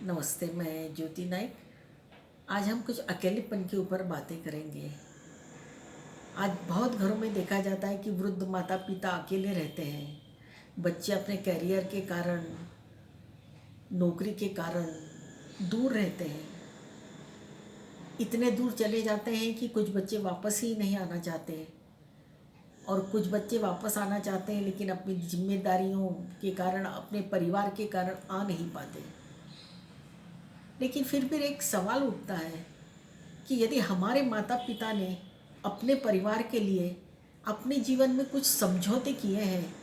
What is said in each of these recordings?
नमस्ते, मैं ज्योति नाइक। आज हम कुछ अकेलेपन के ऊपर बातें करेंगे। आज बहुत घरों में देखा जाता है कि वृद्ध माता पिता अकेले रहते हैं। बच्चे अपने करियर के कारण, नौकरी के कारण दूर रहते हैं। इतने दूर चले जाते हैं कि कुछ बच्चे वापस ही नहीं आना चाहते और कुछ बच्चे वापस आना चाहते हैं लेकिन अपनी जिम्मेदारियों के कारण, अपने परिवार के कारण आ नहीं पाते। लेकिन फिर एक सवाल उठता है कि यदि हमारे माता पिता ने अपने परिवार के लिए अपने जीवन में कुछ समझौते किए हैं,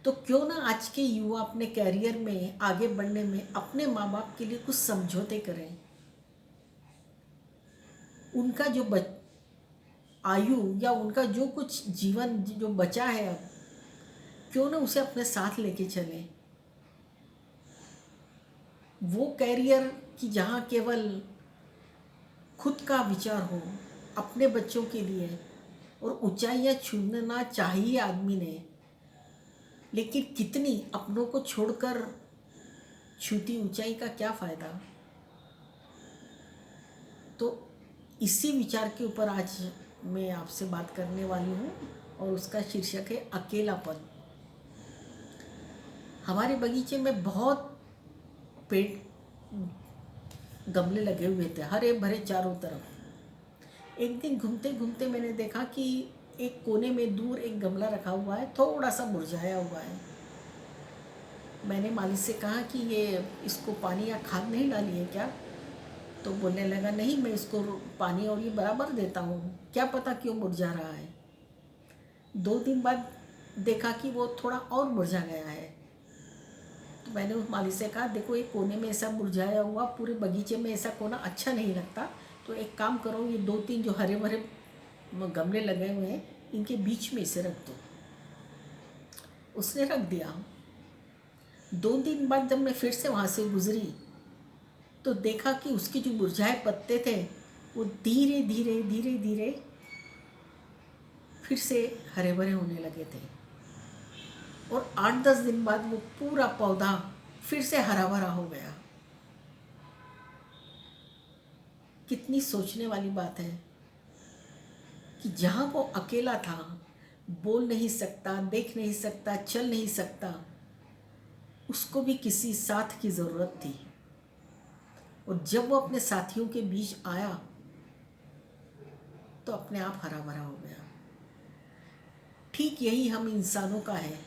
तो क्यों ना आज के युवा अपने कैरियर में आगे बढ़ने में अपने माँ बाप के लिए कुछ समझौते करें। उनका जो आयु या उनका जो कुछ जीवन जो बचा है अब, क्यों ना उसे अपने साथ लेके चलें। वो कैरियर कि जहाँ केवल खुद का विचार हो अपने बच्चों के लिए, और ऊंचाइयाँ छूना चाहिए आदमी ने, लेकिन कितनी अपनों को छोड़कर छूती ऊंचाई का क्या फ़ायदा। तो इसी विचार के ऊपर आज मैं आपसे बात करने वाली हूँ और उसका शीर्षक है अकेलापन। हमारे बगीचे में बहुत पेड़ गमले लगे हुए थे, हरे भरे चारों तरफ। एक दिन घूमते घूमते मैंने देखा कि एक कोने में दूर एक गमला रखा हुआ है, थोड़ा सा मुरझाया हुआ है। मैंने माली से कहा कि ये इसको पानी या खाद नहीं डाली है क्या? तो बोलने लगा, नहीं, मैं इसको पानी और ये बराबर देता हूँ, क्या पता क्यों मुरझा रहा है। 2 दिन बाद देखा कि वो थोड़ा और मुरझा गया है। तो मैंने उस माली से कहा, देखो एक कोने में ऐसा मुरझाया हुआ, पूरे बगीचे में ऐसा कोना अच्छा नहीं लगता, तो एक काम करो, ये 2-3 जो हरे भरे गमले लगे हुए हैं इनके बीच में इसे रख दो। उसने रख दिया। 2 दिन बाद जब मैं फिर से वहाँ से गुजरी तो देखा कि उसके जो मुरझाए पत्ते थे वो धीरे धीरे धीरे धीरे फिर से हरे भरे होने लगे थे, और 8-10 दिन बाद वो पूरा पौधा फिर से हरा भरा हो गया। कितनी सोचने वाली बात है कि जहाँ वो अकेला था, बोल नहीं सकता, देख नहीं सकता, चल नहीं सकता, उसको भी किसी साथ की ज़रूरत थी। और जब वो अपने साथियों के बीच आया तो अपने आप हरा भरा हो गया। ठीक यही हम इंसानों का है।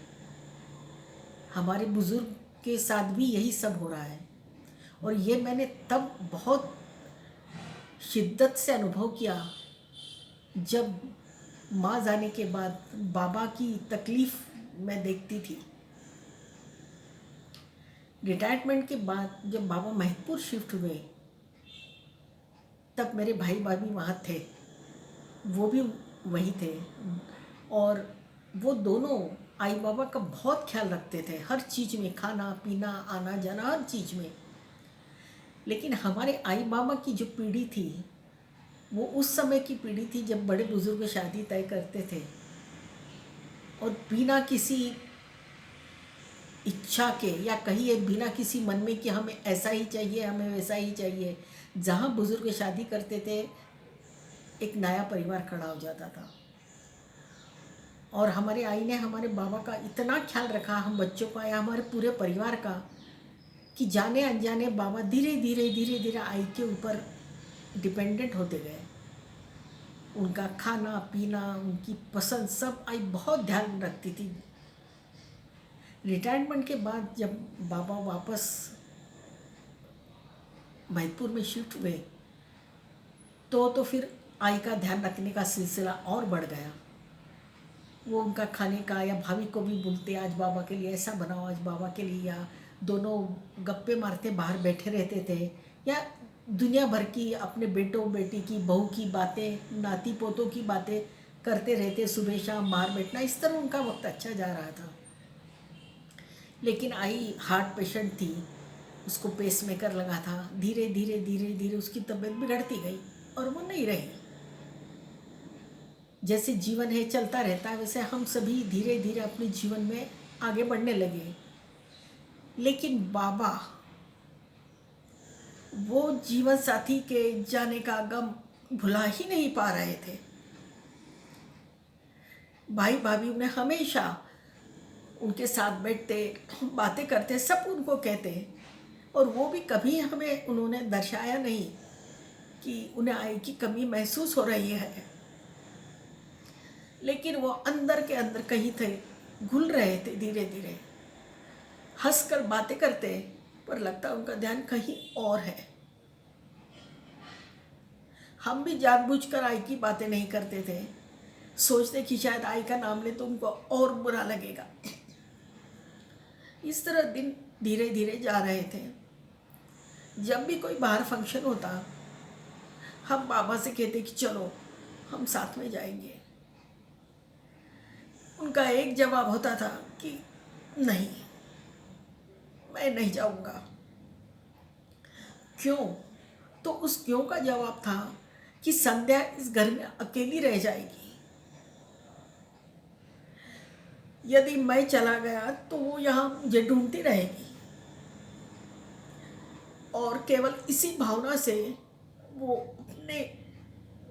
हमारे बुज़ुर्ग के साथ भी यही सब हो रहा है, और ये मैंने तब बहुत शिद्दत से अनुभव किया जब माँ जाने के बाद बाबा की तकलीफ़ मैं देखती थी। रिटायरमेंट के बाद जब बाबा महतपुर शिफ्ट हुए तब मेरे भाई भाभी वहाँ थे, वो भी वहीं थे, और वो दोनों आई बाबा का बहुत ख्याल रखते थे, हर चीज़ में, खाना पीना, आना जाना, हर चीज़ में। लेकिन हमारे आई बाबा की जो पीढ़ी थी वो उस समय की पीढ़ी थी जब बड़े बुजुर्ग शादी तय करते थे और बिना किसी इच्छा के, या कहिए बिना किसी मन में कि हमें ऐसा ही चाहिए, हमें वैसा ही चाहिए, जहाँ बुजुर्ग शादी करते थे एक नया परिवार खड़ा हो जाता था। और हमारे आई ने हमारे बाबा का इतना ख्याल रखा, हम बच्चों का या हमारे पूरे परिवार का, कि जाने अनजाने बाबा धीरे धीरे धीरे धीरे आई के ऊपर डिपेंडेंट होते गए। उनका खाना पीना, उनकी पसंद, सब आई बहुत ध्यान रखती थी। रिटायरमेंट के बाद जब बाबा वापस महतपुर में शिफ्ट हुए तो फिर आई का ध्यान रखने का सिलसिला और बढ़ गया। वो उनका खाने का, या भाभी को भी बोलते आज बाबा के लिए ऐसा बनाओ, आज बाबा के लिए, या दोनों गप्पे मारते बाहर बैठे रहते थे, या दुनिया भर की अपने बेटों बेटी की, बहू की बातें, नाती पोतों की बातें करते रहते, सुबह शाम बाहर बैठना, इस तरह उनका वक्त अच्छा जा रहा था। लेकिन आई हार्ट पेशेंट थी, उसको पेस मेकर लगा था, धीरे धीरे धीरे धीरे उसकी तबीयत बिगड़ती गई और वो नहीं रही। जैसे जीवन है चलता रहता है, वैसे हम सभी धीरे धीरे अपने जीवन में आगे बढ़ने लगे। लेकिन बाबा वो जीवन साथी के जाने का गम भुला ही नहीं पा रहे थे। भाई भाभी उन्हें हमेशा उनके साथ बैठते, बातें करते, सब उनको कहते, और वो भी कभी हमें उन्होंने दर्शाया नहीं कि उन्हें आय की कमी महसूस हो रही है। लेकिन वो अंदर के अंदर कहीं थे, घुल रहे थे धीरे धीरे, हंसकर बातें करते, पर लगता उनका ध्यान कहीं और है। हम भी जानबूझकर आई की बातें नहीं करते थे, सोचते कि शायद आई का नाम ले तो उनको और बुरा लगेगा। इस तरह दिन धीरे धीरे जा रहे थे। जब भी कोई बाहर फंक्शन होता, हम बाबा से कहते कि चलो हम साथ में जाएंगे। उनका एक जवाब होता था कि नहीं, मैं नहीं जाऊंगा। क्यों? तो उस क्यों का जवाब था कि संध्या इस घर में अकेली रह जाएगी। यदि मैं चला गया तो वो यहाँ मुझे ढूंढती रहेगी, और केवल इसी भावना से वो अपने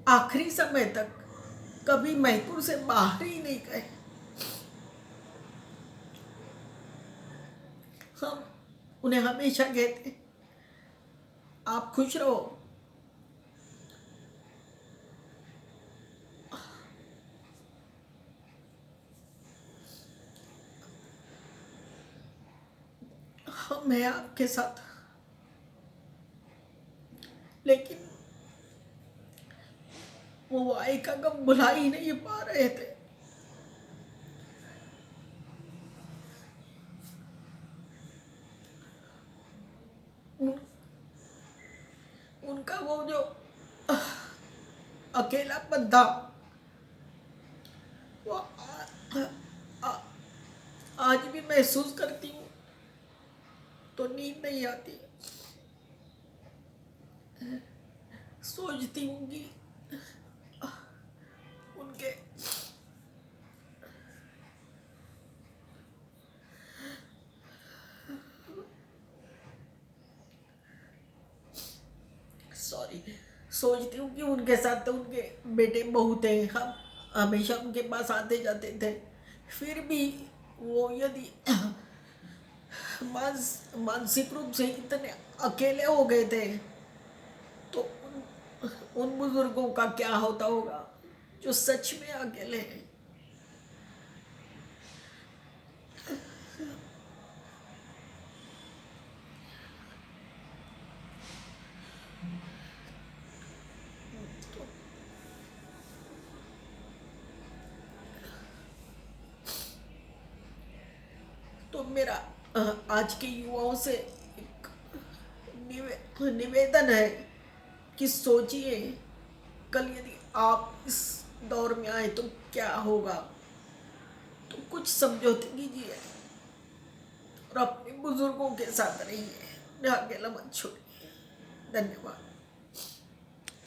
आखिरी समय तक कभी महपुर से बाहर ही नहीं गए। हम उन्हें हमेशा कहते, आप खुश रहो। हम हैं आपके साथ। लेकिन वो आई का गम भुला ही नहीं पा रहे थे। उन, उनका वो जो अकेलापन था, वो आ, आज भी महसूस करती हूँ तो नींद नहीं आती। सोचती हूँ कि उनके सॉरी सोचती हूँ कि उनके साथ तो उनके बेटे बहू थे, हम हमेशा उनके पास आते जाते थे। फिर भी वो यदि मानसिक रूप से इतने अकेले हो गए थे तो उन बुजुर्गों का क्या होता होगा जो सच में अकेले हैं। तो मेरा आज के युवाओं से एक निवेदन है कि सोचिए, कल यदि आप इस दौर में आए तो क्या होगा। तो कुछ समझौते कीजिए और अपने बुजुर्गों के साथ रहिए, उन्हें अकेला मत छोड़िए। धन्यवाद।